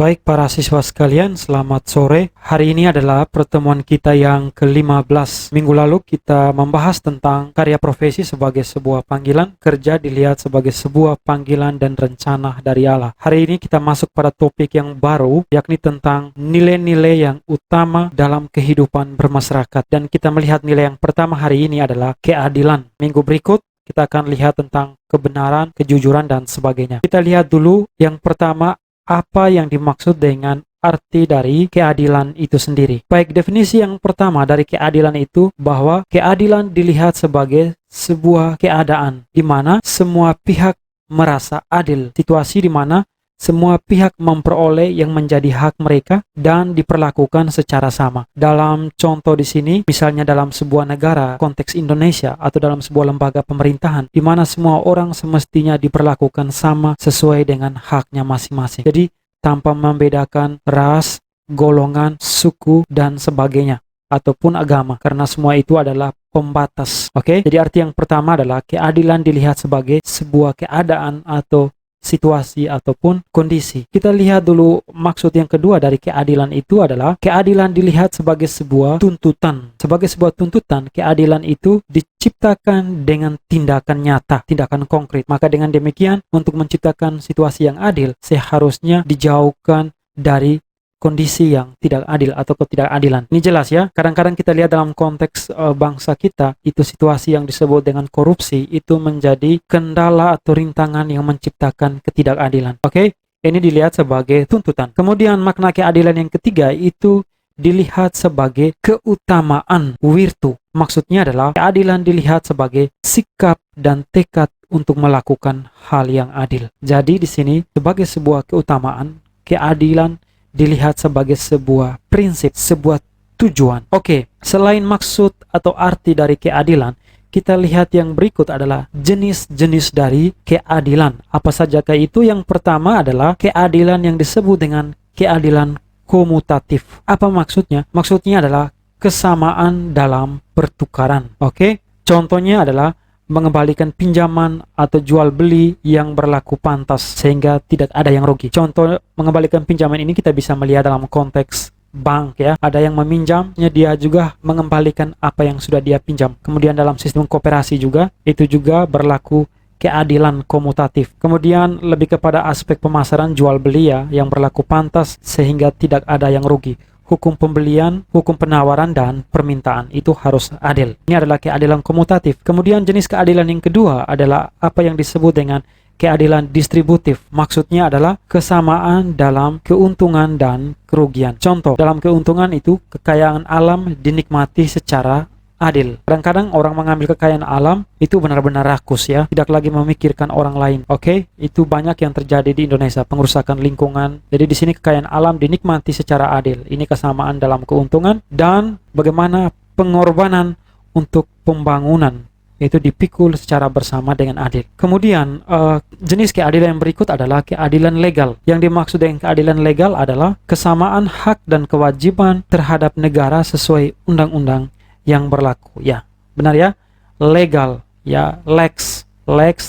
Baik para siswa sekalian, selamat sore. Hari ini adalah pertemuan kita yang ke-15. Minggu lalu kita membahas tentang karya profesi sebagai sebuah panggilan, kerja dilihat sebagai sebuah panggilan dan rencana dari Allah. Hari ini kita masuk pada topik yang baru, yakni tentang nilai-nilai yang utama dalam kehidupan bermasyarakat. Dan kita melihat nilai yang pertama hari ini adalah keadilan. Minggu berikut kita akan lihat tentang kebenaran, kejujuran, dan sebagainya. Kita lihat dulu yang pertama, apa yang dimaksud dengan arti dari keadilan itu sendiri. Baik, definisi yang pertama dari keadilan itu bahwa keadilan dilihat sebagai sebuah keadaan di mana semua pihak merasa adil. Situasi di mana semua pihak memperoleh yang menjadi hak mereka dan diperlakukan secara sama. Dalam contoh di sini, misalnya dalam sebuah negara, konteks Indonesia, atau dalam sebuah lembaga pemerintahan, di mana semua orang semestinya diperlakukan sama sesuai dengan haknya masing-masing. Jadi, tanpa membedakan ras, golongan, suku, dan sebagainya, ataupun agama, karena semua itu adalah pembatas. Oke? Jadi arti yang pertama adalah keadilan dilihat sebagai sebuah keadaan atau situasi ataupun kondisi. Kita lihat dulu maksud yang kedua dari keadilan itu adalah keadilan dilihat sebagai sebuah tuntutan. Sebagai sebuah tuntutan, keadilan itu diciptakan dengan tindakan nyata, tindakan konkret. Maka dengan demikian, untuk menciptakan situasi yang adil, seharusnya dijauhkan dari kondisi yang tidak adil atau ketidakadilan. Ini jelas ya. Kadang-kadang kita lihat dalam konteks bangsa kita, itu situasi yang disebut dengan korupsi itu menjadi kendala atau rintangan yang menciptakan ketidakadilan. Oke? Ini dilihat sebagai tuntutan. Kemudian makna keadilan yang ketiga itu dilihat sebagai keutamaan, virtu. Maksudnya adalah keadilan dilihat sebagai sikap dan tekad untuk melakukan hal yang adil. Jadi di sini sebagai sebuah keutamaan, keadilan dilihat sebagai sebuah prinsip, sebuah tujuan. Oke, selain maksud atau arti dari keadilan, kita lihat yang berikut adalah jenis-jenis dari keadilan. Apa sajakah itu? Yang pertama adalah keadilan yang disebut dengan keadilan komutatif. Apa maksudnya? Maksudnya adalah kesamaan dalam pertukaran. Oke, contohnya adalah mengembalikan pinjaman atau jual beli yang berlaku pantas sehingga tidak ada yang rugi. Contoh mengembalikan pinjaman ini kita bisa melihat dalam konteks bank ya. Ada yang meminjamnya, dia juga mengembalikan apa yang sudah dia pinjam. Kemudian dalam sistem koperasi juga itu juga berlaku keadilan komutatif. Kemudian lebih kepada aspek pemasaran jual beli ya, yang berlaku pantas sehingga tidak ada yang rugi. Hukum pembelian, hukum penawaran, dan permintaan itu harus adil. Ini adalah keadilan komutatif. Kemudian jenis keadilan yang kedua adalah apa yang disebut dengan keadilan distributif. Maksudnya adalah kesamaan dalam keuntungan dan kerugian. Contoh, dalam keuntungan itu kekayaan alam dinikmati secara adil. Kadang-kadang orang mengambil kekayaan alam itu benar-benar rakus ya, tidak lagi memikirkan orang lain. Oke, itu banyak yang terjadi di Indonesia, pengerusakan lingkungan. Jadi di sini kekayaan alam dinikmati secara adil. Ini kesamaan dalam keuntungan dan bagaimana pengorbanan untuk pembangunan itu dipikul secara bersama dengan adil. Kemudian jenis keadilan yang berikut adalah keadilan legal. Yang dimaksud dengan keadilan legal adalah kesamaan hak dan kewajiban terhadap negara sesuai undang-undang yang berlaku. Ya, benar ya, legal ya, lex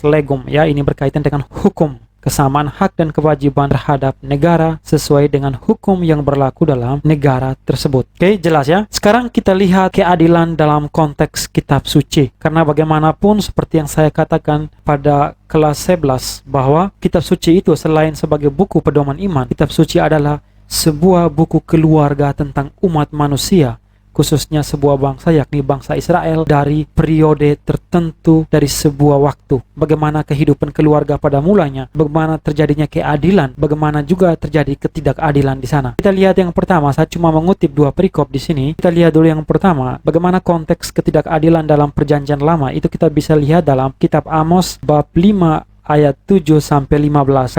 legum ya, ini berkaitan dengan hukum, kesamaan hak dan kewajiban terhadap negara sesuai dengan hukum yang berlaku dalam negara tersebut. Oke, jelas ya. Sekarang kita lihat keadilan dalam konteks kitab suci, karena bagaimanapun seperti yang saya katakan pada kelas 11 bahwa kitab suci itu selain sebagai buku pedoman iman, kitab suci adalah sebuah buku keluarga tentang umat manusia, khususnya sebuah bangsa, yakni bangsa Israel, dari periode tertentu dari sebuah waktu. Bagaimana kehidupan keluarga pada mulanya, bagaimana terjadinya keadilan, bagaimana juga terjadi ketidakadilan di sana. Kita lihat yang pertama, saya cuma mengutip 2 perikop di sini. Kita lihat dulu yang pertama, bagaimana konteks ketidakadilan dalam perjanjian lama. Itu kita bisa lihat dalam kitab Amos bab 5 ayat 7 sampai 15.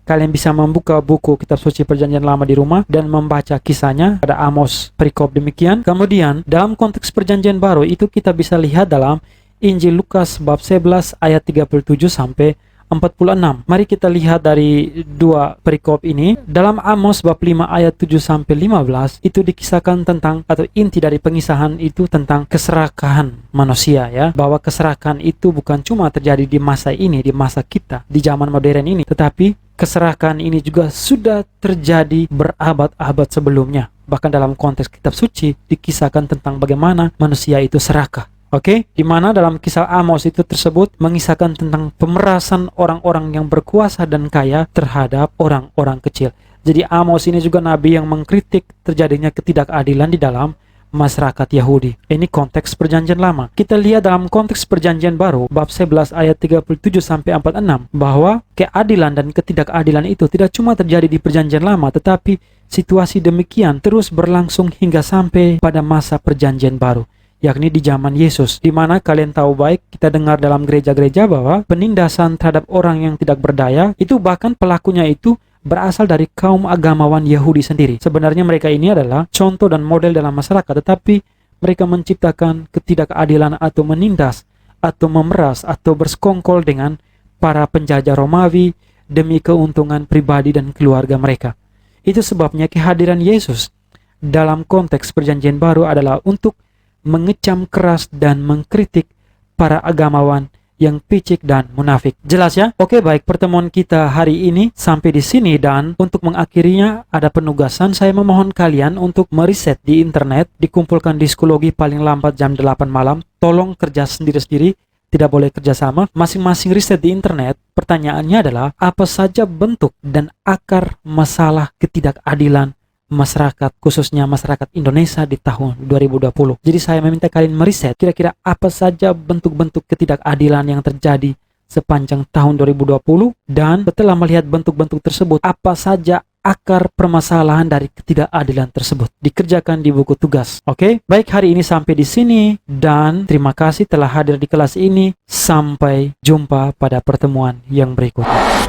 Kalian bisa membuka buku kitab suci perjanjian lama di rumah dan membaca kisahnya pada Amos perikop demikian. Kemudian dalam konteks perjanjian baru itu kita bisa lihat dalam Injil Lukas bab 11 ayat 37 sampai 46. Mari kita lihat dari 2 perikop ini. Dalam Amos bab 5 ayat 7 sampai 15 itu dikisahkan tentang, atau inti dari pengisahan itu tentang keserakahan manusia ya, bahwa keserakahan itu bukan cuma terjadi di masa ini, di masa kita, di zaman modern ini, tetapi Keserakahan ini juga sudah terjadi berabad-abad sebelumnya. Bahkan dalam konteks kitab suci dikisahkan tentang bagaimana manusia itu serakah. Oke, di mana dalam kisah Amos itu tersebut mengisahkan tentang pemerasan orang-orang yang berkuasa dan kaya terhadap orang-orang kecil. Jadi Amos ini juga nabi yang mengkritik terjadinya ketidakadilan di dalam masyarakat Yahudi. Ini konteks perjanjian lama. Kita lihat dalam konteks perjanjian baru, bab 11 ayat 37-46, bahwa keadilan dan ketidakadilan itu tidak cuma terjadi di perjanjian lama, tetapi situasi demikian terus berlangsung hingga sampai pada masa perjanjian baru, yakni di zaman Yesus, di mana kalian tahu baik, kita dengar dalam gereja-gereja bahwa penindasan terhadap orang yang tidak berdaya, itu bahkan pelakunya itu berasal dari kaum agamawan Yahudi sendiri. Sebenarnya mereka ini adalah contoh dan model dalam masyarakat, tetapi mereka menciptakan ketidakadilan atau menindas, atau memeras, atau bersekongkol dengan para penjajah Romawi demi keuntungan pribadi dan keluarga mereka. Itu sebabnya kehadiran Yesus dalam konteks perjanjian baru adalah untuk mengecam keras dan mengkritik para agamawan yang picik dan munafik. Jelas ya? Oke, baik, pertemuan kita hari ini sampai di sini, dan untuk mengakhirinya ada penugasan. Saya memohon kalian untuk meriset di internet, dikumpulkan Diskulogi paling lambat jam 8 malam. Tolong kerja sendiri-sendiri, tidak boleh kerjasama. Masing-masing riset di internet. Pertanyaannya adalah, apa saja bentuk dan akar masalah ketidakadilan masyarakat, khususnya masyarakat Indonesia di tahun 2020. Jadi saya meminta kalian meriset kira-kira apa saja bentuk-bentuk ketidakadilan yang terjadi sepanjang tahun 2020, dan setelah melihat bentuk-bentuk tersebut, apa saja akar permasalahan dari ketidakadilan tersebut. Dikerjakan di buku tugas. Oke, baik, hari ini sampai di sini, dan terima kasih telah hadir di kelas ini. Sampai jumpa pada pertemuan yang berikutnya.